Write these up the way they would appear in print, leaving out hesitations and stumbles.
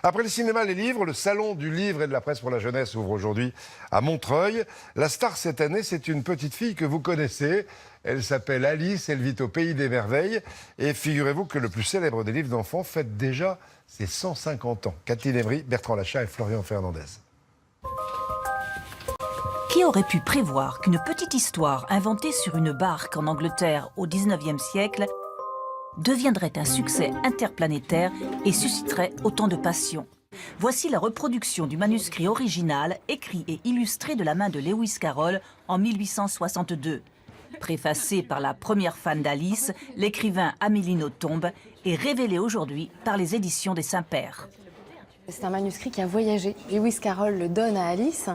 Après le cinéma, les livres, le salon du livre et de la presse pour la jeunesse ouvre aujourd'hui à Montreuil. La star cette année, c'est une petite fille que vous connaissez. Elle s'appelle Alice, elle vit au Pays des Merveilles. Et figurez-vous que le plus célèbre des livres d'enfants fête déjà ses 150 ans. Catherine Emery, Bertrand Lachat et Florian Fernandez. Qui aurait pu prévoir qu'une petite histoire inventée sur une barque en Angleterre au XIXe siècle deviendrait un succès interplanétaire et susciterait autant de passion? Voici la reproduction du manuscrit original, écrit et illustré de la main de Lewis Carroll en 1862. Préfacé par la première fan d'Alice, l'écrivain Amélie Nothomb, est révélé aujourd'hui par les éditions des Saints-Pères. C'est un manuscrit qui a voyagé. Lewis Carroll le donne à Alice,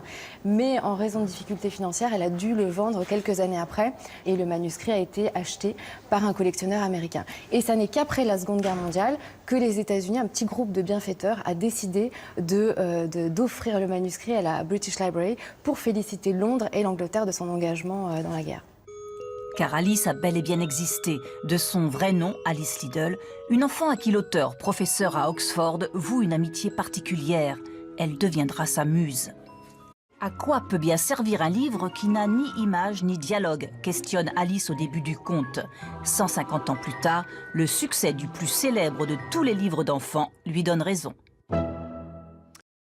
mais en raison de difficultés financières, elle a dû le vendre quelques années après. Et le manuscrit a été acheté par un collectionneur américain. Et ça n'est qu'après la Seconde Guerre mondiale que les États-Unis, un petit groupe de bienfaiteurs, a décidé d'offrir le manuscrit à la British Library pour féliciter Londres et l'Angleterre de son engagement dans la guerre. Car Alice a bel et bien existé. De son vrai nom, Alice Liddell, une enfant à qui l'auteur, professeur à Oxford, voue une amitié particulière. Elle deviendra sa muse. À quoi peut bien servir un livre qui n'a ni image ni dialogue, questionne Alice au début du conte. 150 ans plus tard, le succès du plus célèbre de tous les livres d'enfants lui donne raison.